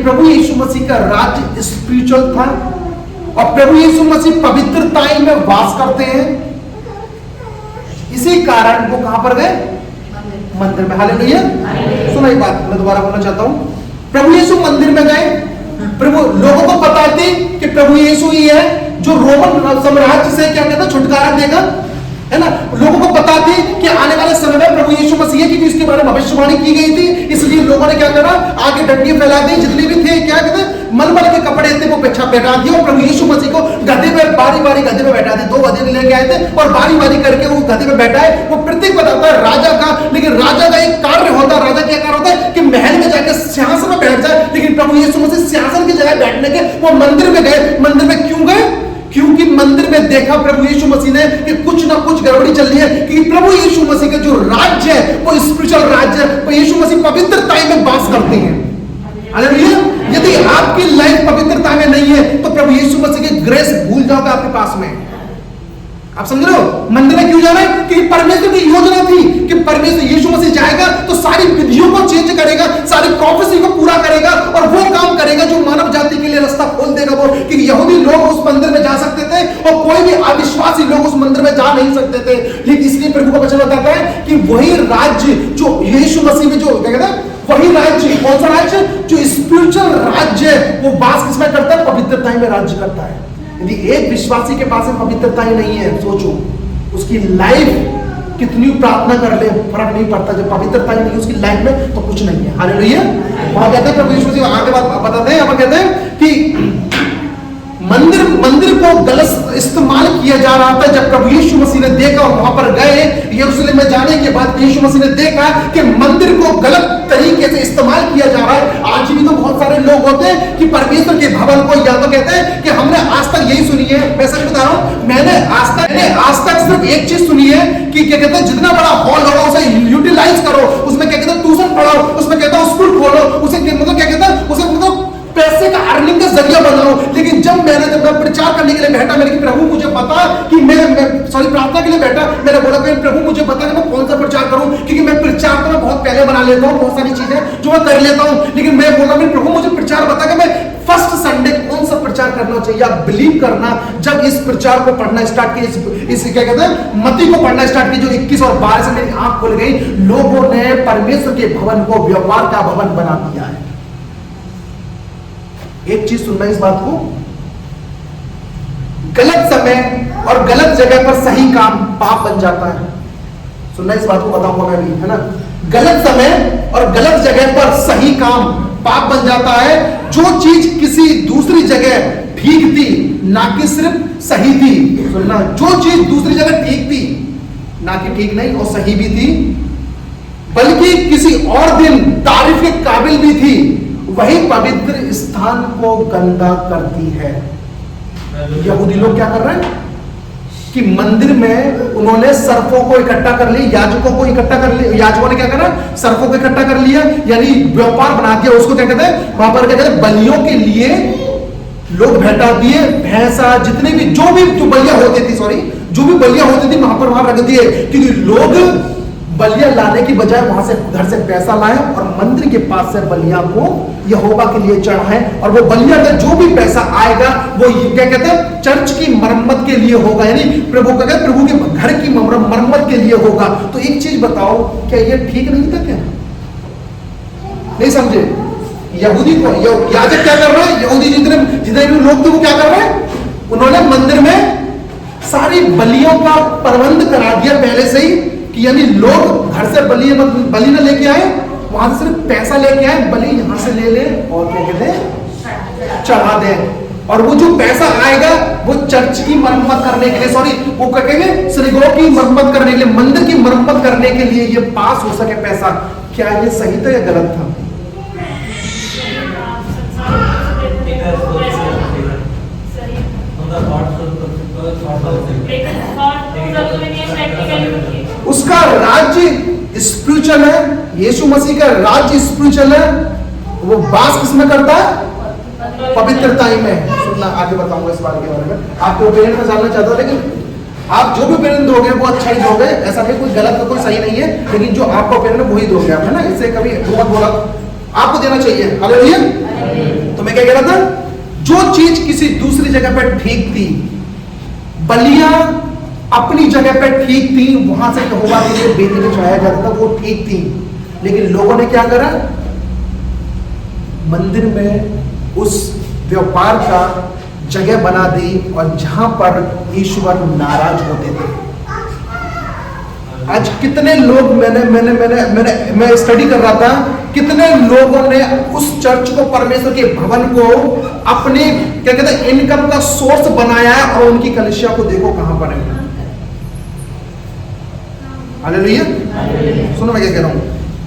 प्रभु यीशु मसीह का राज्य स्पिरिचुअल था और प्रभु यीशु मसीह पवित्रताई में वास करते हैं। इसी कारण वो कहां पर गए? मंदिर में। हालेलुया। सुनो एक बात मैं दोबारा बोलना चाहता हूं। प्रभु यीशु मंदिर में गए, प्रभु लोगों को बताते कि प्रभु यीशु ही है जो रोमन साम्राज्य से क्या कहता छुटकारा देगा, है ना। लोगों को बताते कि आने वाले समय में प्रभु यीशु मसीह की इसके बारे में भविष्यवाणी की गई थी। इसलिए लोगों ने क्या करा, आगे डंडी फैला दी, जितने भी थे क्या कहते मलमल के कपड़े थे वो बैठा दिया और प्रभु यीशु मसीह को गधे पे बारी बारी गधे पे बैठा दिया। 2 गधे लेके आए थे और बारी बारी करके वो गधे पे बैठा है। वो प्रतीक बताता है राजा का, लेकिन राजा का एक कार्य होता है। राजा क्या कार्य होता है कि महल में जाकर सिंहासन में बैठ जाए, लेकिन प्रभु यीशु मसीह सिंहासन की जगह बैठने के वो मंदिर में गए। मंदिर में क्यों गए? क्योंकि मंदिर में देखा प्रभु यीशु मसीह ने कि कुछ ना कुछ गड़बड़ी चल रही है, कि प्रभु यीशु मसीह का जो राज्य है वो स्पिरिचुअल राज्य है। तो यीशु मसीह पवित्रता में वास करते हैं। हालेलुया। यदि आपकी लाइफ पवित्रता में नहीं है तो प्रभु यीशु मसीह की ग्रेस भूल जाओगे आपके पास में। आप समझ रहे हो? मंदिर में क्यों जाना है? कि परमेश्वर की योजना थी कि परमेश्वर यीशु मसीह जाएगा तो सारी विधियों को चेंज करेगा, सारी प्रोफेसी को पूरा करेगा और वो काम करेगा जो मानव जाति के लिए रास्ता खोल देगा। वो कि यहूदी लोग उस मंदिर में जा सकते थे और कोई भी अविश्वासी लोग उस मंदिर में जा नहीं सकते थे। लेकिन इसलिए प्रभु का वचन बताता है कि वही राज्य जो यीशु मसीह में जो क्या कहता है, वही राज्य, कौन सा राज्य? जो स्पिरिचुअल राज्य है वो वास किसमें करता है? पवित्रता में राज्य करता है। यदि एक विश्वासी के पास पवित्रता ही नहीं है, सोचो उसकी लाइफ कितनी प्रार्थना कर ले फर्क नहीं पड़ता। जब पवित्रता ही नहीं उसकी लाइफ में तो कुछ नहीं है। हालेलुया। वहां कहते हैं प्रभु यीशु मसीह आगे बात बताते हैं, अब कहते हैं कि मंदिर को गलत इस्तेमाल किया जा रहा था। जब प्रभु यीशु मसीह ने देखा और वहां पर गए यरूशलेम में जाने के बाद यीशु मसीह ने देखा कि मंदिर को गलत तरीके से इस्तेमाल किया जा रहा है। आज भी तो बहुत सारे लोग होते हैं कि परमेश्वर के भवन को या तो कहते हैं कि हमने आज तक यही सुनी है, मैं सच बता रहा हूं, मैंने आज तक सिर्फ एक चीज सुनी है कि क्या कहते हैं जितना बड़ा हॉल होगा उसे यूटिलाइज करो, उसमें क्या कहते हैं ट्यूशन पढ़ाओ, उसमें कहता है स्कूल खोलो, उसे मतलब क्या कहता है उसे मतलब पैसे का अर्निंग का जरिया बनाओ। लेकिन जब मैं प्रचार करने के लिए बैठा, मैंने कि प्रभु मुझे बता कि मैं प्रार्थना के लिए बैठा, मैंने बोला कि प्रभु मुझे बता कि मैं कौन सा प्रचार करूं, क्योंकि मैं प्रचार तो मैं बहुत पहले बना लेता हूं, बहुत सारी चीजें जो मैं कर लेता हूं, लेकिन मैं बोला प्रभु मुझे प्रचार बता कि मैं फर्स्ट संडे कौन सा प्रचार करना चाहिए। आप बिलीव करना, जब इस प्रचार को पढ़ना स्टार्ट किया, इस क्या कहते हैं मत्ती को पढ़ना स्टार्ट किया, जो 21 और 22 से मेरी आंख खुल गई। लोगों ने परमेश्वर के भवन को व्यापार का भवन बना दिया है। एक चीज सुनना इस बात को, गलत समय और गलत जगह पर सही काम पाप बन जाता है। सुनना इस बात को, बताऊंगा मैं भी, है ना। गलत समय और गलत जगह पर सही काम पाप बन जाता है। जो चीज किसी दूसरी जगह ठीक थी, ना कि सिर्फ सही थी, सुनना, जो चीज दूसरी जगह ठीक थी, ना कि ठीक नहीं और सही भी थी, बल्कि किसी और दिन तारीफ के काबिल भी थी, वही पवित्र स्थान को गंदा करती है। यहूदी लोग क्या कर रहे हैं कि मंदिर में उन्होंने सर्पों को इकट्ठा कर लिया, याजकों को इकट्ठा कर लिया। याजकों ने क्या करा? सर्पों को इकट्ठा कर लिया, यानी व्यापार बना दिया। उसको क्या कहते हैं वहां पर, क्या कहते हैं बलियों के लिए लोग बैठा दिए, भैंसा जितने भी जो बलियां होती थी, जो भी बलियां होती थी वहां रख दिए, क्योंकि लोग बलियां लाने की बजाय वहां से घर से पैसा लाए और मंदिर के पास से बलियां को यहोवा के लिए चढ़ाए, और वो बलियां का जो भी पैसा आएगा वो क्या कहते हैं चर्च की मरम्मत के लिए होगा, यानी प्रभु के घर की मरम्मत के लिए होगा। तो एक चीज बताओ, क्या ये ठीक नहीं था? क्या नहीं समझे? यहूदी को याजक क्या कर रहे हैं, यहूदी जितने भी लोग थे वो क्या कर रहे हैं, उन्होंने मंदिर में सारी बलियों का प्रबंध करा दिया पहले से ही, कि यानी लोग घर से बलि न लेके आए, वहां से सिर्फ पैसा लेके आए, बलि यहां से ले ले और क्या कहते हैं चढ़ा दे, और वो जो पैसा आएगा वो चर्च की मरम्मत करने के लिए, वो कहेंगे सिनेगोग की मरम्मत करने के लिए, मंदिर की मरम्मत करने के लिए ये पास हो सके पैसा। क्या ये सही था या गलत था? उसका राज्य स्पिरिचुअल है, यीशु मसीह का राज्य स्पिरिचुअल है। वो वास किसमें करता है? पवित्रता ही में। सुनना, आगे बताऊंगा इस बारे के बारे में। आपके ओपिनियन में जानना चाहता हूं, लेकिन आप जो भी ओपिनियन दोगे वो अच्छा ही दोगे, ऐसा नहीं कोई गलत है कोई सही नहीं है, लेकिन जो आपका ओपिनियन है वही दोगे आप, है ना। इससे कभी मत बोला, आपको देना चाहिए। हालेलुया। क्या कह रहा था? जो चीज किसी दूसरी जगह पर ठीक थी, बलियां अपनी जगह पर ठीक थी, वहां से यहोवा के लिए बेदी में चढ़ाया जाता था, वो ठीक थी। लेकिन लोगों ने क्या करा? मंदिर में उस व्यापार का जगह बना दी, और जहां पर ईश्वर नाराज होते थे। आज कितने लोग मैं स्टडी कर रहा था, कितने लोगों ने उस चर्च को, परमेश्वर के भवन को अपने क्या कहते हैं इनकम का सोर्स बनाया है, और उनकी कलीसिया को देखो कहां पर है। हालेलुया। सुनो मैं क्या कह रहा हूं,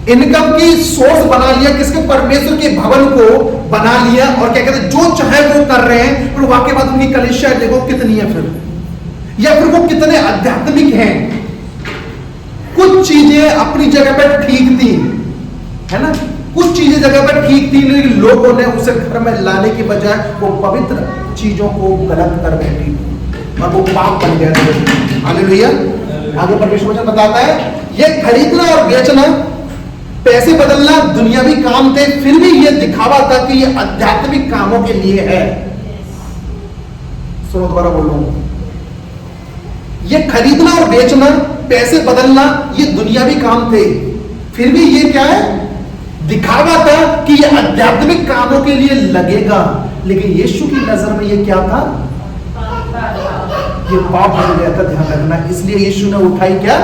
इनकम की सोर्स बना लिया, किसके? परमेश्वर के भवन को बना लिया, और क्या कहते हैं जो चाहे वो कर रहे हैं, फिर वाकई बात उनकी कलीसिया देखो कितनी है फिर, या फिर वो कितने आध्यात्मिक हैं। कुछ चीजें अपनी जगह पर ठीक थी, है ना, कुछ चीजें जगह पर ठीक थी, लेकिन लोगों ने उसे घर में लाने की बजाय वो पवित्र चीजों को गलत कर बैठी, और वो पाप बन गया। हालेलुया। आगे परमेश्वर वचन बताता है, ये खरीदना और बेचना, पैसे बदलना दुनियावी काम थे, फिर भी ये दिखावा था कि ये आध्यात्मिक कामों के लिए है। सुनो दोबारा बोल रहा हूं, ये खरीदना और बेचना, पैसे बदलना, ये दुनियावी काम थे, फिर भी ये क्या है? दिखावा था कि ये आध्यात्मिक कामों के लिए लगेगा। लेकिन यीशु की नजर में ये क्या था? ये पाप बन गया था, ध्यान रखना। इसलिए यीशु ने उठाई क्या?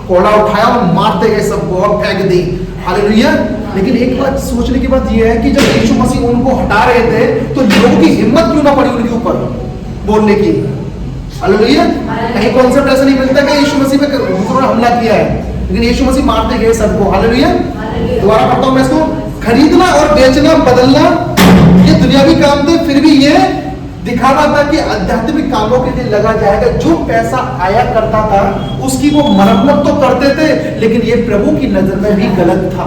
कोड़ा उठाया और मारते गए सबको और फेंक दी। हालेलुया। लेकिन एक बात सोचने की बात यह है कि जब यीशु मसीह उनको हटा रहे थे, तो लोगों की हिम्मत क्यों ना पड़ी उनके ऊपर बोलने की? हालेलुया। कहीं कॉन्सेप्ट ऐसा नहीं मिलता कि यीशु मसीह पे उन्होंने हमला किया है, लेकिन यीशु मसीह मारते गए सबको। हालेलुया। दोबारा पढ़ता हूं मैं इसको, खरीदना और बेचना, बदलना, ये दुनियावी काम थे, फिर भी ये दिखावा था कि आध्यात्मिक कामों के लिए लगा जाएगा। जो पैसा आया करता था उसकी वो मरम्मत तो करते थे, लेकिन ये प्रभु की नजर में भी गलत था।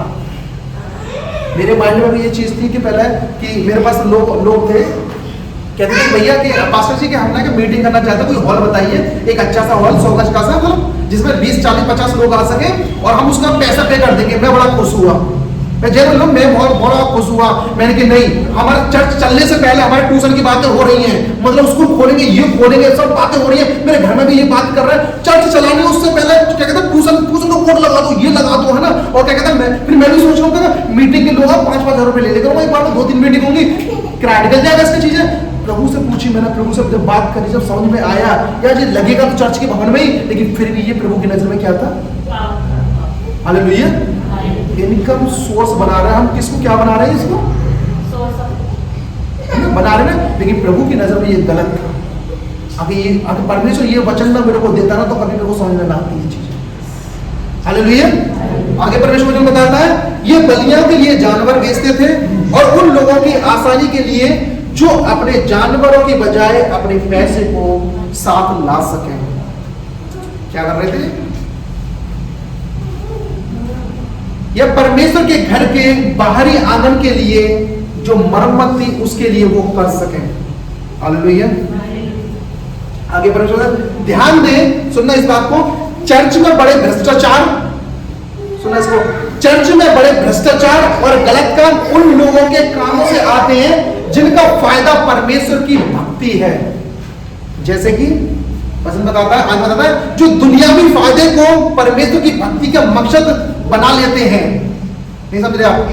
मेरे माइंड में भी ये चीज थी कि पहले कि मेरे पास लोग थे, कहते थे भैया कि पास्टर जी के हम ना मीटिंग करना चाहते, कोई हॉल बताइए, एक अच्छा सा हॉल 100 गज का सा, मतलब जिसमें 20, 40, 50 लोग आ सके, और हम उसका पैसा पे कर देंगे। मैं बड़ा खुश हुआ, मैं बहुत बड़ा खुश हुआ। मैंने कि नहीं, हमारे चर्च चलने से पहले हमारे ट्यूशन की बातें हो रही हैं, मतलब स्कूल खोलेंगे, ये खोलेंगे, सब बातें हो रही है। मेरे घर में भी ये बात कर रहे हैं, चर्च चलाने उससे पहले क्या कहते हैं ट्यूशन को कोड लगा दो, ये लगा दो, है ना। और क्या कहते हैं फिर मैं भी सोच रहा हूँ मीटिंग के लोग 5,000 रुपए ले लेकर, एक बार 2-3 मीटिंग होंगी, किराया निकल जाएगा इसकी चीजें। प्रभु से पूछी मैंने, प्रभु से जब बात करी, जब समझ में आया यार ये लगेगा तो चर्च के भवन में ही, लेकिन फिर भी ये प्रभु की नजर में क्या था? हालेलुया। इनकम सोर्स बना रहे हैं हम, किसको क्या बना रहे हैं? इसको बना रहे हैं, लेकिन प्रभु की नजर में ये गलत था। अगर परमेश्वर ये वचन ना मेरे को देता ना, तो कभी मेरे को समझ में ना आती ये चीज। हालेलुया। आगे परमेश्वर वचन बताता है, ये बलियां के लिए जानवर बेचते थे, और उन लोगों की आसानी के लिए जो अपने जानवरों की बजाय अपने पैसे को साथ ला सके। क्या कर रहे थे? यह परमेश्वर के घर के बाहरी आंगन के लिए जो मरम्मत थी, उसके लिए वो कर सके। हालेलुया। आगे परमेश्वर ध्यान दें, सुनना इस बात को, चर्च में बड़े भ्रष्टाचार, सुनना इसको, चर्च में बड़े भ्रष्टाचार और गलत काम उन लोगों के कामों से आते हैं जिनका फायदा परमेश्वर की भक्ति है। जैसे कि पसंद बताता है, आज बताता है, जो दुनियावी फायदे को परमेश्वर की भक्ति का मकसद बना लेते हैं। नहीं समझ रहे आप?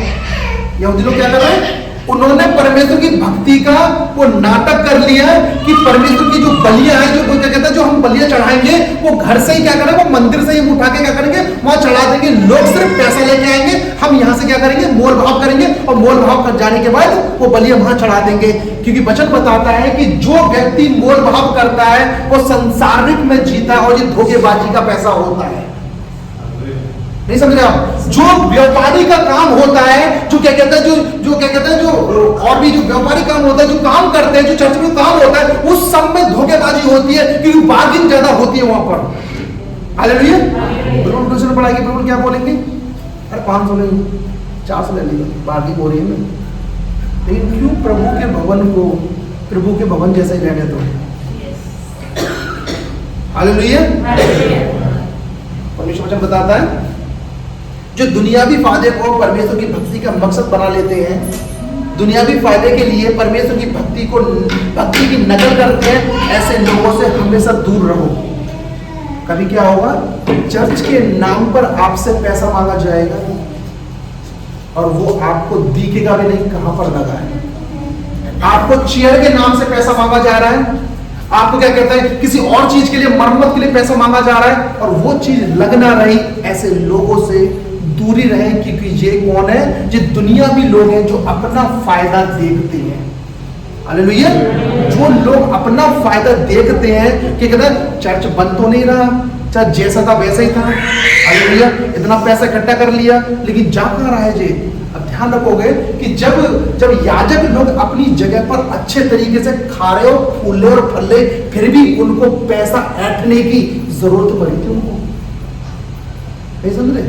यहूदी लोग क्या कर रहे हैं? उन्होंने परमेश्वर की भक्ति का वो नाटक कर लिया कि परमेश्वर की जो बलियां हैं, जो क्या कहते हैं, जो हम बलियां चढ़ाएंगे, वो घर से ही क्या करेंगे, वो मंदिर से ही उठा के क्या करेंगे, वहां चढ़ा देंगे। लोग सिर्फ पैसा लेके आएंगे, हम यहां से क्या करेंगे, मोल भाव करेंगे, और मोल भाव कर जाने के बाद वो बलियां वहां चढ़ा देंगे। क्योंकि वचन बताता है कि जो व्यक्ति मोल भाव करता है वो संसारिक में जीता है, और ये धोखेबाजी का पैसा होता है। नहीं समझ रहे आप? जो व्यापारी का काम होता है, जो क्या कहते हैं, जो क्या कहते हैं, जो और भी जो व्यापारी काम होता है, जो काम करते हैं, जो चर्च में काम होता है, उस सब में धोखेबाजी होती है, क्योंकि बार्गिन ज्यादा होती है वहां पर। हालेलुया। प्रभु दूसरे पढ़ाएंगे, प्रभु क्या बोलेंगे? अरे 500 ले, 400 ले लीजिए, बार्गिन हो रही है। लेकिन क्यों प्रभु के भवन को प्रभु के भवन जैसे ही रहने दो। हालेलुया। परमेश्वर वचन बताता है, जो दुनियावी फायदे को परमेश्वर की भक्ति का मकसद बना लेते हैं, दुनियावी फायदे के लिए परमेश्वर की भक्ति की नकल करते हैं, ऐसे लोगों से हमेशा दूर रहो। कभी क्या होगा, चर्च के नाम पर आपसे पैसा मांगा जाएगा और वो आपको दिखेगा भी नहीं कहां पर लगा है। आपको चेयर के नाम से पैसा मांगा जा रहा है, आपको क्या कहता है, किसी और चीज के लिए, मरम्मत के लिए पैसा मांगा जा रहा है और वो चीज लग ना रही। ऐसे लोगों से दूरी रहे, क्योंकि ये कौन है, ये दुनियावी लोग हैं जो अपना फायदा देखते हैं। हालेलुया। जो लोग अपना फायदा देखते हैं कि कहते हैं चर्च बंद तो नहीं रहा, चर्च जैसा था वैसा ही था, हालेलुया, इतना पैसा इकट्ठा कर लिया, लेकिन जा कहां रहा है ये। अब ध्यान रखोगे कि जब याजक लोग अपनी जगह पर अच्छे तरीके से खा रहे हो, फूले और फले, फिर भी उनको पैसा ऐंठने की जरूरत पड़ी थी। उनको नहीं समझ रहे,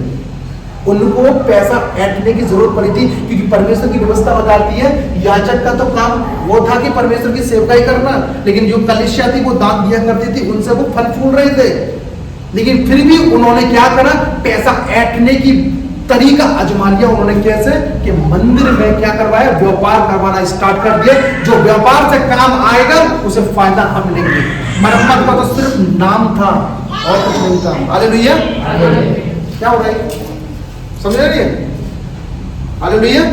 उनको पैसा ऐंठने की जरूरत पड़ी थी, क्योंकि परमेश्वर की व्यवस्था बताती है याजक का तो काम वो था कि परमेश्वर की सेवकाई करना, लेकिन जो कलीसिया थी वो दान दिया करती थी, उनसे वो फल फूल रहे थे। लेकिन फिर भी उन्होंने क्या करा, पैसा ऐंठने की तरीका आजमा लिया। उन्होंने कैसे कि मंदिर में क्या करवाया, व्यापार करवाना स्टार्ट कर दिया। जो व्यापार से काम आएगा उसे फायदा हम लेंगे। मरम्मत का तो सिर्फ नाम था और कुछ नहीं था। हालेलुया। क्या हो रहा है, समझ रहे हैं? हालेलुया।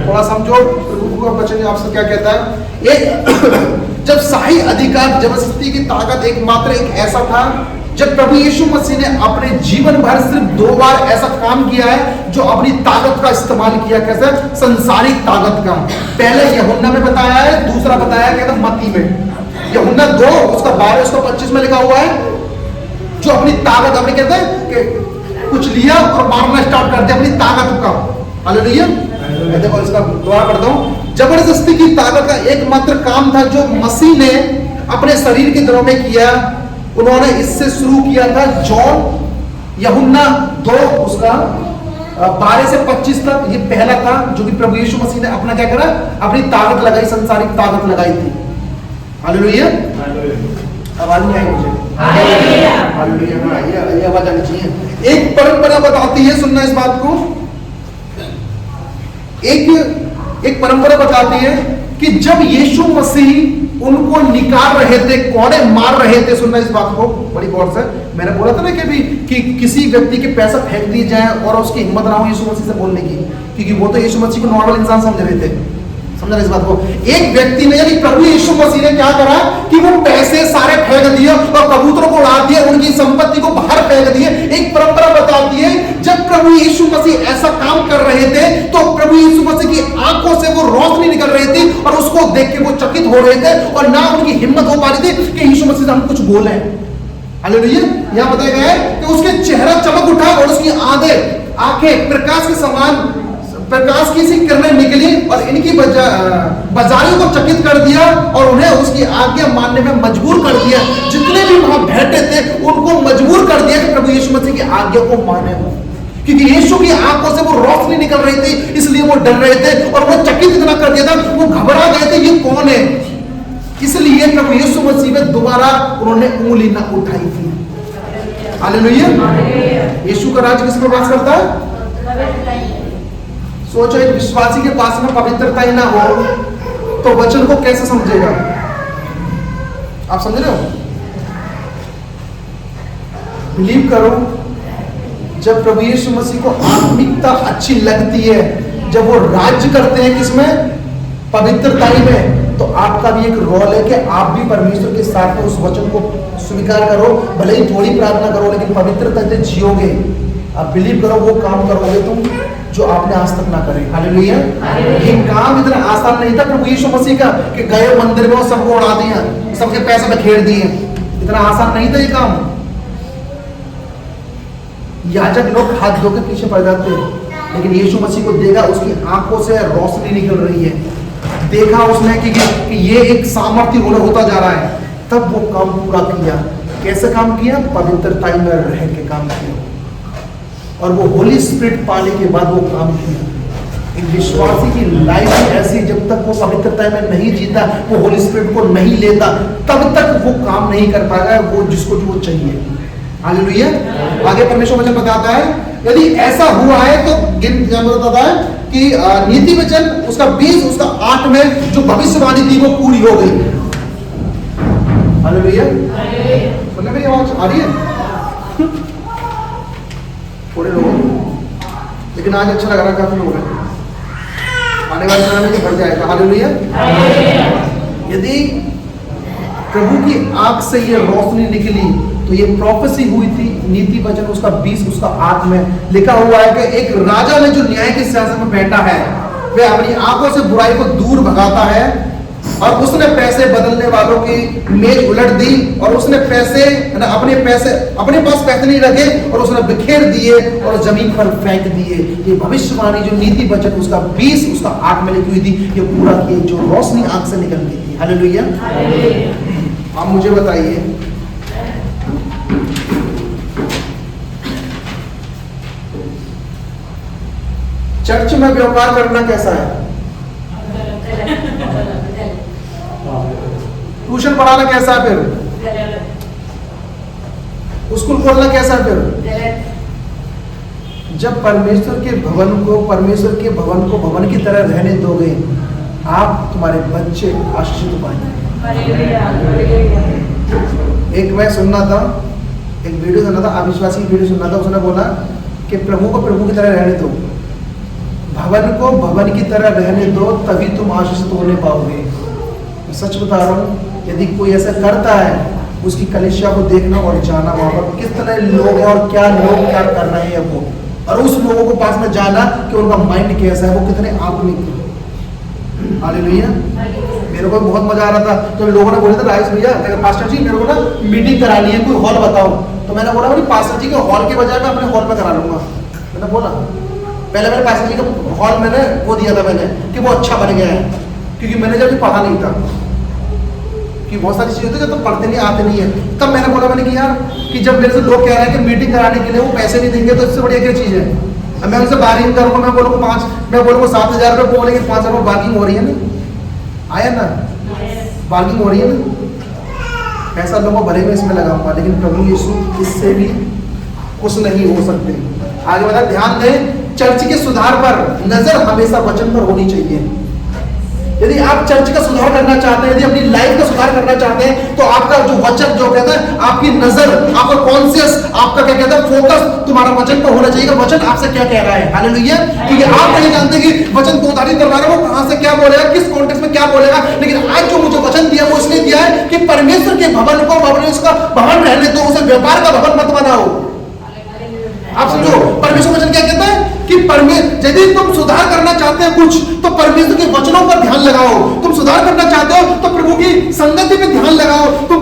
थोड़ा समझो प्रभु का वचन आपसे क्या कहता है। एक जब शाही अधिकार, जबरदस्ती की ताकत एकमात्र एक ऐसा था, जब प्रभु यीशु मसीह ने अपने जीवन भर सिर्फ 2 बार ऐसा काम किया है जो अपनी ताकत का इस्तेमाल किया। कैसे? संसारिक ताकत का। पहले यूहन्ना में बताया है, दूसरा बताया गया था मत्ती में। यूहन्ना 2 उसका 12 उसका 25 में लिखा हुआ है, जो अपनी ताकत, अपने कहते हैं कि कुछ लिया और मारना स्टार्ट कर दिया अपनी ताकत का। हालेलुया। देखो इसका दोबारा पढ़ता हूं। जबरदस्ती की ताकत का एकमात्र काम था जो मसीह ने अपने शरीर के दिनों में किया। उन्होंने इससे शुरू किया था जॉन यूहन्ना 2 उसका 12 से 25 तक। ये पहला था जो कि प्रभु यीशु मसीह ने अपना क्या करा, अपनी ताकत लगाई, संसारिक ताकत लगाई थी। हालेलुया। आवाज नहीं आई मुझे। हालेलुया। ये आवाज आनी चाहिए। एक परंपरा बताती है, सुनना इस बात को, एक परंपरा बताती है कि जब यीशु मसीह उनको निकाल रहे थे, कोड़े मार रहे थे, सुनना इस बात को बड़ी गौर से। मैंने बोला था ना कि किसी व्यक्ति के पैसा फेंक दिए जाए और उसकी हिम्मत ना हो यीशु मसीह से बोलने की, क्योंकि वो तो यीशु मसीह को नॉर्मल इंसान समझ रहे थे। समझा इस बात को। एक व्यक्ति ने, यानी प्रभु यीशु मसीह ने क्या करा कि वो पैसे सारे फेंक दिए और कबूतरों को उड़ा दिए, उनकी संपत्ति को बाहर फेंक दिए। एक परंपरा बताती है जब प्रभु यीशु मसीह ऐसा काम कर रहे थे तो प्रभु यीशु मसीह की आंखों से वो रोशनी निकल रही थी और उसको देख के वो चकित हो रहे थे और ना उनकी हिम्मत हो पा रही थी कि यीशु मसीह से हम कुछ बोले। हालेलुया। यहां बताया गया है कि उसके चेहरा चमक उठा और उसकी आंखें प्रकाश के समान, प्रकाश की सी किरणें निकली और इनकी बाजारियों को चकित कर दिया और उन्हें उसकी आज्ञा मानने में मजबूर कर दिया। जितने भी वहां बैठे थे उनको मजबूर कर दिया कि प्रभु यीशु मसीह की आज्ञा को माने हो, क्योंकि यीशु की आंखों से वो रोशनी निकल रही थी, इसलिए वो डर रहे थे और वो चकित इतना कर दिया था, वो घबरा गए थे ये कौन है। इसलिए प्रभु यीशु मसीह में दोबारा उन्होंने उंगली न उठाई थी। हालेलुया। यीशु का राज किस पर वास करता है? सोचो, एक विश्वासी के पास में पवित्रता ही ना हो तो वचन को कैसे समझेगा? आप समझ रहे हो? बिलीव करो, जब प्रभु यीशु मसीह को आत्मिकता अच्छी लगती है, जब वो राज्य करते हैं किसमें? पवित्रताई में, तो आपका भी एक रोल है कि आप भी परमेश्वर के साथ में उस वचन को स्वीकार करो। भले ही थोड़ी प्रार्थना करो लेकिन पवित्रता से जियोगे। आप बिलीव करो, वो काम करोगे तुम जो आपने आज तक ना करे। हालेलुया। ये काम इतना आसान नहीं था प्रभु यीशु मसीह का कि गए मंदिर में सबको उड़ा दिया, सबके पैसे बखेर दिए। इतना आसान नहीं था ये काम। याजक लोग हाथ धो के पीछे पड़ जाते हैं, लेकिन यीशु मसीह को देखा, उसकी आंखों से रोशनी निकल रही है, देखा उसने कि ये एक सामर्थ्य होता जा रहा है, तब वो काम पूरा किया। कैसे काम किया? पवित्रता में रह के काम किया और वो होली स्पिरिट पाने के बाद वो काम किया। एक विश्वासी की लाइफ ऐसी, जब तक वो पवित्रता में नहीं जीता, वो होली स्पिरिट को नहीं लेता, तब तक वो काम नहीं कर पाएगा वो जिसको जो चाहिए। हालेलुया। आगे परमेश्वर वचन बताता है यदि ऐसा हुआ है तो बताता है कि नीति वचन उसका 20 उसका 8 में जो भविष्यवाणी थी वो पूरी हो गई। हालेलुया। सुनने मेरी आवाज आ रही है? थोड़े लोग, लेकिन आज अच्छा लग रहा है, काफी लोग हैं। आने वाले समय में बढ़ जाएगा। हालेलुया। यदि प्रभु की आंख से ये रोशनी निकली तो ये प्रोफेसी हुई थी, नीति वचन उसका 20 उसका 8 में लिखा हुआ है कि एक राजा ने जो न्याय के सिंहासन में बैठा है वह अपनी आंखों से बुराई को दूर भगाता है, और उसने पैसे बदलने वालों की मेज उलट दी, और उसने पैसे अपने पास पैसे नहीं रखे और उसने बिखेर दिए और जमीन पर फेंक दिए। ये भविष्यवाणी जो नीति वचन उसका 20 उसका 8 में लिखी हुई थी, ये पूरा की जो रोशनी आंख से निकल गई थी। हालेलुया। आप मुझे बताइए, चर्च में व्यापार करना कैसा है? ट्यूशन पढ़ाना कैसा है? फिर स्कूल खोलना कैसा है? फिर जब परमेश्वर के भवन को भवन की तरह रहने दोगे, आप तुम्हारे बच्चे आशीषित पाएंगे। एक मैं सुनना था, एक वीडियो सुनना था, अविश्वासी वीडियो सुनना था। उसने बोला कि प्रभु को प्रभु की तरह रहने दो, भवन को भवन की तरह रहने दो, तभी तुम आशीषित होने पाओगे। मैं सच बता रहा हूँ, यदि कोई ऐसा करता है, उसकी कलीसिया को देखना और जाना, वहां पर कितने लोग हैं और क्या लोग क्या कर रहे हैं वो, और उस लोगों को पास में जाना कि उनका माइंड कैसा है, वो कितने आत्मिक है। हालेलुया। मेरे को बहुत मजा आ रहा था जब लोगों ने बोला था, राइस भैया अगर पास्टर जी मेरे को ना मीटिंग करानी है, कोई हॉल बताओ, तो मैंने बोला भाई पास्टर जी के हॉल के बजाय मैं अपने हॉल में करा लूंगा। मैंने बोला पहले मैंने पास्टर जी का हॉल मैंने वो दिया था मैंने कि वो अच्छा बन गया है, क्योंकि मैंने जब पढ़ा नहीं था, कि बहुत सारी चीजें होती है जब तो पढ़ते नहीं आते नहीं है, तब मैंने बोला मैंने कि यार कि जब मेरे से लोग कह रहे हैं कि मीटिंग कराने के लिए वो पैसे नहीं देंगे तो इससे बढ़िया क्या चीज है। अब मैं उनसे बार्गिंग करूंगा, मैं बोलूँगा 7,000 रुपये बोलेंगे, 5 रुपये बार्गिंग हो रही है ना, आया ना, बार्गिंग हो रही है ना, पैसा लोगों भले में इसमें लगाऊंगा, लेकिन प्रभु यीशु इससे भी खुश नहीं हो सकते। आगे बता, ध्यान दें, चर्च के सुधार पर नजर हमेशा वचन पर होनी चाहिए। यदि आप चर्च का सुधार करना चाहते हैं, यदि अपनी लाइफ का सुधार करना चाहते हैं, तो आपका जो वचन जो कहता है, आपकी नजर, आपका कॉन्शियस, आपका क्या कहता है फोकस तुम्हारा वचन पर होना चाहिए। वचन आपसे क्या कह रहा है। हालेलुया। क्योंकि आप नहीं जानते कि वचन दो धारी तलवार है, वो कहां से क्या बोलेगा, किस कॉन्टेक्स्ट में क्या बोलेगा, लेकिन आज जो मुझे वचन दिया वो इसलिए दिया है कि परमेश्वर के भवन को उसका भवन रहने दो, उसे व्यापार का भवन मत बनाओ। आप समझो, परमेश्वर वचन क्या कहता है कि यदि तुम सुधार करना चाहते हैं कुछ, तो परमेश्वर के वचनों पर ध्यान लगाओ। तुम सुधार करना चाहते हो तो प्रभु की संगति में ध्यान लगाओ। तुम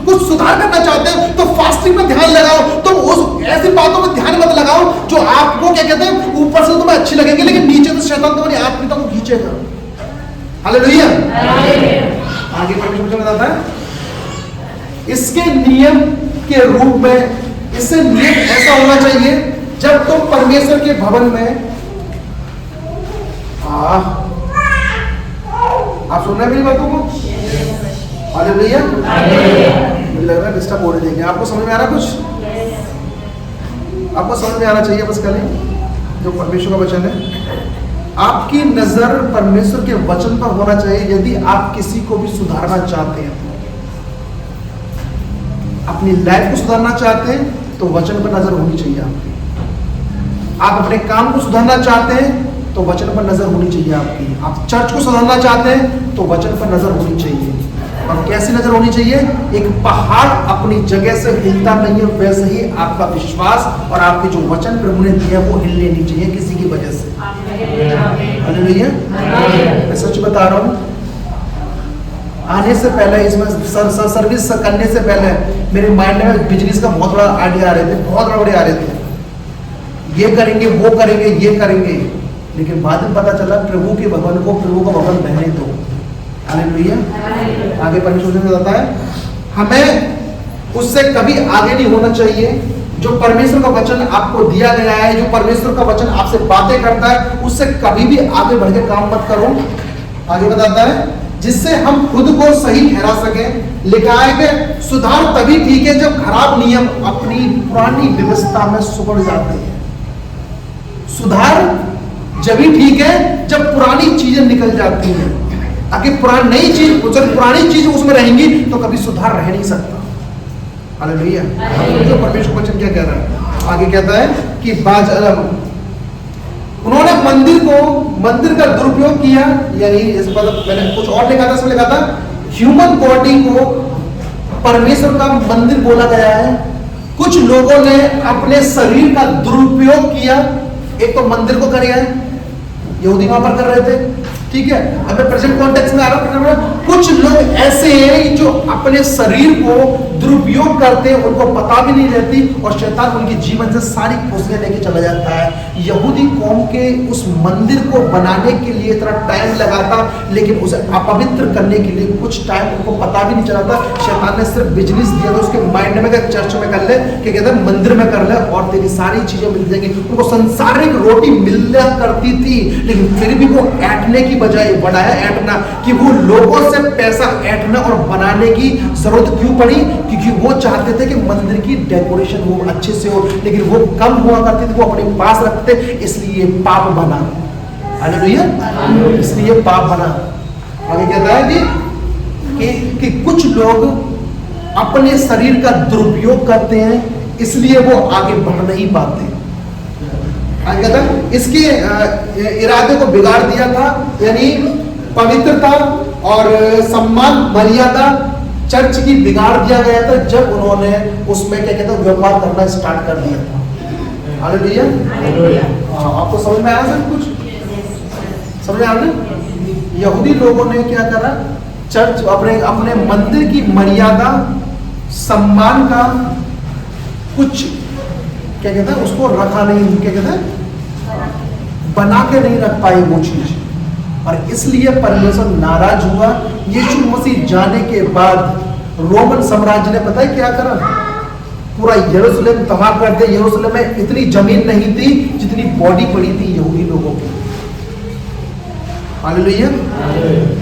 कुछ सुधार करना चाहते हो तो फास्टिंग में ध्यान लगाओ। तुम उस ऐसी बातों में ध्यान मत लगाओ जो आपको क्या कहते हैं ऊपर से तुम्हें अच्छी लगेंगी, लेकिन नीचे से शैतान तुम्हारी आत्मिकता को खींचेगा। हालेलुया। आगे परमेश्वर बताता है इसके नियम के रूप में, इससे नियम ऐसा होना चाहिए जब तुम परमेश्वर के भवन में आप सुन रहे हैं मेरी बातों को? हालेलुया। मुझे लग रहा है डिस्टर्ब हो रही है। आपको समझ में आ रहा कुछ? आपको समझ में आना चाहिए बस खाली जो परमेश्वर का वचन है। आपकी नजर परमेश्वर के वचन पर होना चाहिए। यदि आप किसी को भी सुधारना चाहते हैं, अपनी लाइफ को सुधारना चाहते हैं, तो वचन पर नजर होनी चाहिए आपकी। आप अपने काम को सुधारना चाहते हैं तो वचन पर नजर होनी चाहिए आपकी। आप चर्च को सुधारना चाहते हैं तो वचन पर नजर होनी चाहिए। और कैसी नजर होनी चाहिए? एक पहाड़ अपनी जगह से हिलता नहीं है, वैसे ही आपका विश्वास और आपके जो वचन प्रभु ने दिया वो हिलने नहीं चाहिए किसी की वजह से। हालेलुया। मैं सच बता रहा हूँ, आने से पहले इसमें सर्विस करने से पहले मेरे माइंड में बिजनेस का बहुत बड़ा आइडिया आ रहे थे, बहुत बड़े आ रहे थे, ये करेंगे वो करेंगे ये करेंगे, लेकिन बाद में पता चला प्रभु के भवन को प्रभु का भवन रहने दो। हालेलुया। आगे परमेश्वर ने बताता है हमें उससे कभी आगे नहीं होना चाहिए। जो परमेश्वर का वचन आपको दिया गया है, जो परमेश्वर का वचन आपसे बातें करता है, उससे कभी भी आगे बढ़ के काम मत करो। आगे बताता है जिससे हम खुद को सही ठहरा सके। लिखा है कि सुधार तभी ठीक है जब खराब नियम अपनी पुरानी व्यवस्था में सुपड़ जाते हैं। सुधार जब ही ठीक है जब पुरानी चीजें निकल जाती हैं। अगर पुरानी चीज उसमें रहेंगी तो कभी सुधार रह नहीं सकता। हालेलुया। तो परमेश्वर वचन क्या कह रहा है, आगे कहता है कि उन्होंने मंदिर का दुरुपयोग किया, यानी इस मतलब मैंने कुछ और लिखा था, इसमें लिखा था ह्यूमन बॉडी को परमेश्वर का मंदिर बोला गया है। कुछ लोगों ने अपने शरीर का दुरुपयोग किया। एक तो मंदिर को कर गया है, यहूदी वहां पर कर रहे थे, ठीक है। अब मैं प्रेजेंट कॉन्टेक्स्ट में आ रहा हूं। कुछ लोग ऐसे हैं जो अपने शरीर को दुरुपयोग करते हैं, उनको पता भी नहीं रहती, और शैतान उनके जीवन से सारी खुशियां लेके चला जाता है। यहूदी कौम के उस मंदिर को बनाने के लिए इतना टाइम लगा था, लेकिन उसे अपवित्र करने के लिए कुछ टाइम उनको पता भी नहीं चला था। शैतान ने सिर्फ बिजनेस दिया था उसके माइंड में, चर्च में कर ले, कि कहते हैं मंदिर में कर ले और तेरी सारी चीजें मिल जाएंगी। उनको संसारिक रोटी मिलने करती थी, लेकिन फिर भी वो ऐंठने की बजाय बढ़ाया ऐंठना, कि वो लोगों से पैसा ऐंठना और बनाने की जरूरत क्यों पड़ी, क्योंकि वो चाहते थे कि मंदिर की डेकोरेशन हो अच्छे से हो, लेकिन वो कम हुआ करती थी, वो अपने पास रखते, इसलिए पाप बना। हालेलुया। इसलिए पाप बना। आगे कहता है कि कुछ लोग अपने शरीर का दुरुपयोग करते हैं, इसलिए वो आगे बढ़ नहीं पाते। इसके इरादे को बिगाड़ दिया था, यानी पवित्रता और सम्मान मर्यादा चर्च की बिगाड़ दिया गया था जब उन्होंने उसमें क्या कहते हैं व्यापार करना स्टार्ट कर दिया था। हालेलुया। आपको समझ में आया सब कुछ? समझ आ रहा? यहूदी लोगों ने क्या करा, चर्च अपने मंदिर की मर्यादा सम्मान का कुछ क्या कहते हैं उसको रखा नहीं, क्या कहते हैं बना के नहीं रख पाए वो चीज, और इसलिए परमेश्वर नाराज हुआ। यीशु मसीह जाने के बाद रोमन साम्राज्य ने पता है क्या करा, पूरा यरूशलेम तबाह कर दिया। यरूशलेम में इतनी जमीन नहीं थी जितनी बॉडी पड़ी थी यहूदी लोगों की। हालेलुया।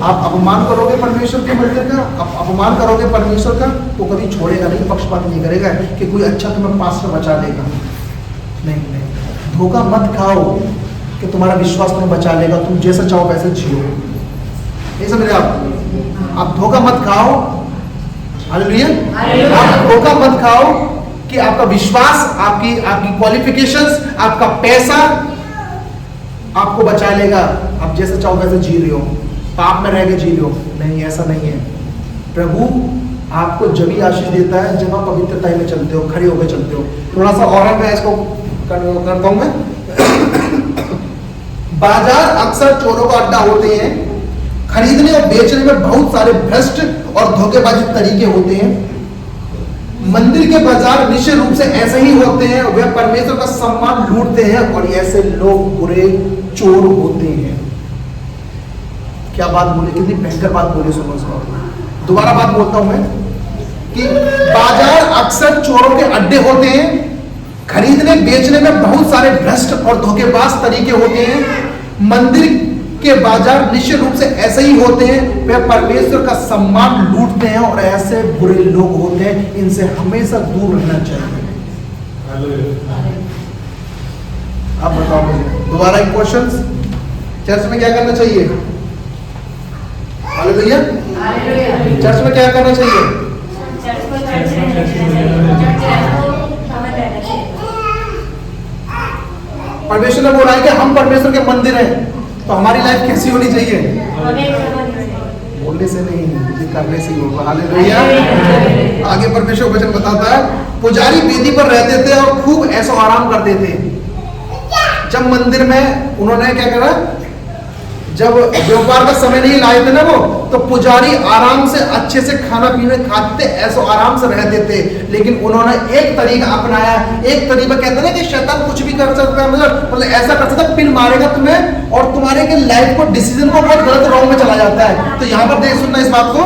आप अपमान करोगे परमेश्वर के मंदिर का, आप अपमान करोगे परमेश्वर का, तो कभी छोड़ेगा नहीं, पक्षपात नहीं करेगा कि कोई अच्छा तुम्हें पास्टर बचा लेगा। नहीं, धोखा मत खाओ कि तुम्हारा विश्वास तुम्हें बचा लेगा, तुम जैसा चाहो वैसे जियो। नहीं समझ रहे आप धोखा मत खाओ। हालेलुया। आप धोखा मत खाओ कि आपका विश्वास, आपकी क्वालिफिकेशंस, आपका पैसा आपको बचा लेगा, आप जैसे चाहो वैसे जी रहे हो, पाप में रह के जी रहे हो। नहीं, ऐसा नहीं है। प्रभु आपको जब ही आशीष देता है जब आप पवित्रता में चलते हो, खड़े होकर चलते हो। थोड़ा सा और मैं इसको करता हूं मैं। बाजार अक्सर चोरों का अड्डा होते हैं। खरीदने और बेचने में बहुत सारे भ्रष्ट और धोखेबाजी तरीके होते हैं। मंदिर के बाजार निश्चित रूप से ऐसे ही होते हैं, वे परमेश्वर का सम्मान लूटते हैं, और ऐसे लोग बुरे चोर होते हैं। क्या बात बोले, कितनी भयंकर बात बोले, सुनो इसको। दोबारा बात बोलता हूं मैं कि बाजार अक्सर चोरों के अड्डे होते हैं। खरीदने बेचने में बहुत सारे भ्रष्ट और धोखेबाज तरीके होते हैं। मंदिर के बाजार निश्चित रूप से ऐसे ही होते हैं, वे परमेश्वर का सम्मान लूटते हैं, और ऐसे बुरे लोग होते हैं, इनसे हमेशा दूर रहना चाहिए। आप बताओ मुझे दोबारा एक क्वेश्चन, चर्च में क्या करना चाहिए? हालेलुया। चर्च में क्या करना चाहिए? परमेश्वर ने बोला है कि हम परमेश्वर के मंदिर हैं, तो हमारी लाइफ कैसी होनी चाहिए? बोलने से नहीं, ये करने से ही होगा। हालेलुया। आगे परमेश्वर वचन बताता है, पुजारी वेदी पर रहते थे और खूब ऐसो आराम करते थे। जब मंदिर में उन्होंने क्या करा, जब व्यापार का समय नहीं लाए थे ना वो, तो पुजारी आराम से अच्छे से खाना पीने खाते, ऐसो आराम से रहते थे। लेकिन उन्होंने एक तरीका अपनाया। एक तरीका कहते हैं ना कि शैतान कुछ भी कर सकता है, मतलब ऐसा कर सकता है, पिन मारेगा तुम्हें और तुम्हारे के लाइफ को, डिसीजन को बहुत गलत रॉन्ग में चला जाता है। तो यहाँ पर देख सुनना इस बात को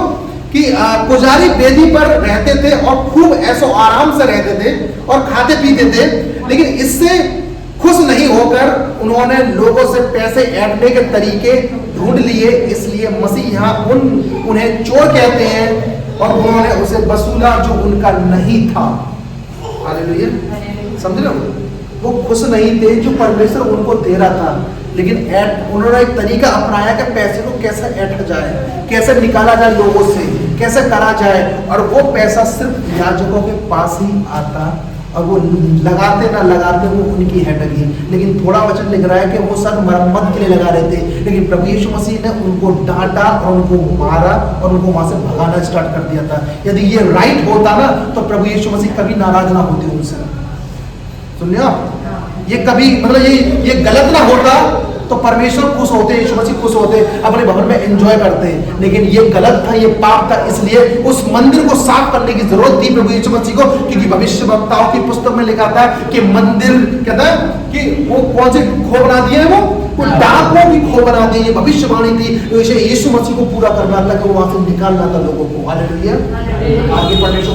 कि पुजारी वेदी पर रहते थे और खूब ऐसो आराम से रहते थे और खाते पीते थे, लेकिन इससे खुश नहीं होकर उन्होंने लोगों से पैसे ऐंठने के तरीके ढूंढ लिए। इसलिए मसीह यहाँ उन्हें चोर कहते हैं, और उन्होंने उसे वसूला जो उनका नहीं था। हालेलुया। समझ रहे हो? वो खुश नहीं थे जो परमेश्वर उनको दे रहा था, लेकिन उन्होंने एक तरीका अपनाया कि पैसे को कैसे ऐंठा जाए, कैसे निकाला जाए लोगों से, कैसे करा जाए, और वो पैसा सिर्फ याजकों के पास ही आता, और वो लगाते ना लगाते वो उनकी है लगी। लेकिन थोड़ा वचन लिख रहा है कि वो सब मरम्मत के लिए लगा रहे थे, लेकिन प्रभु यीशु मसीह ने उनको डांटा और उनको मारा और उनको वहां से भगाना स्टार्ट कर दिया था। यदि ये राइट होता ना तो प्रभु यीशु मसीह कभी नाराज ना होते उनसे। सुन लिया? ये कभी मतलब ये गलत ना होता तो परमेश्वर खुश होते, यीशु मसीह खुश होते, अपने भवन में एंजॉय करते। लेकिन ये गलत था, ये पाप था, इसलिए उस मंदिर को साफ करने की जरूरत थी प्रभु यीशु मसीह को, क्योंकि भविष्यवक्ताओं की पुस्तक में लिखा था कि मंदिर कहता है कि वो कौन से खो बना दिए, वो डाकुओं की खो बना दी। ये भविष्यवाणी थी, इसे यीशु मसीह को पूरा करना था कि वो वहां से निकालना था लोगों को। हालेलुया। आगे पढ़ने को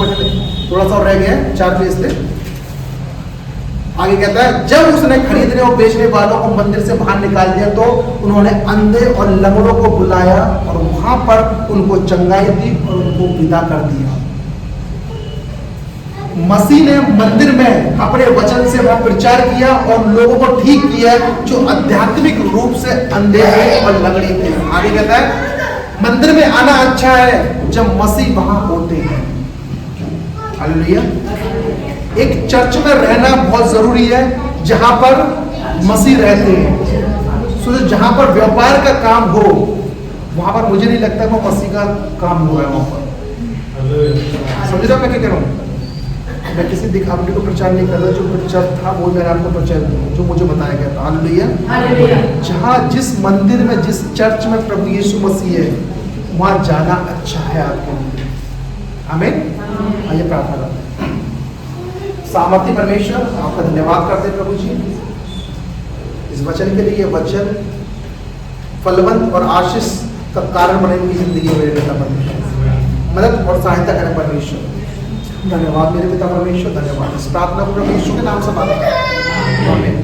थोड़ा सा रह गया, 4 पेज से आगे कहता है, जब उसने खरीदने और बेचने वालों को मंदिर से बाहर निकाल दिया तो उन्होंने अंधे और लंगड़ों को बुलाया और वहां पर उनको चंगाई दी और उनको विदा कर दिया। मसीह ने मंदिर में अपने वचन से वह प्रचार किया और लोगों को ठीक किया जो आध्यात्मिक रूप से अंधे और लंगड़े थे। आगे कहता है, मंदिर में आना अच्छा है जब मसीह वहां होते हैं। हालेलुया। एक चर्च में रहना बहुत जरूरी है जहां पर मसीह रहते हैं। सो जहां पर व्यापार का काम हो वहां पर मुझे नहीं लगता वो मसीह का काम हुआ है वहां पर। समझ रहे मैं क्या कह रहा हूं? मैं किसी दिखावटी को प्रचार नहीं कर रहा, जो प्रचार था वो मैंने आपको प्रचार जो मुझे बताया गया था। हालेलुया। जहां जिस मंदिर में जिस चर्च में प्रभु यीशु मसीह है वहां जाना अच्छा है आपके लिए। आमीन। आइए प्रार्थना करते हैं। सामर्थ्य परमेश्वर, आपका धन्यवाद करते हैं प्रभु जी इस वचन के लिए। वचन फलवंत और आशीष का कारण बने उनकी जिंदगी में। मेरे पिता परमेश्वर मदद और सहायता करें परमेश्वर। धन्यवाद मेरे पिता परमेश्वर, धन्यवाद। इस प्रार्थना को प्रभु यीशु के नाम से मांगते हैं। आमीन।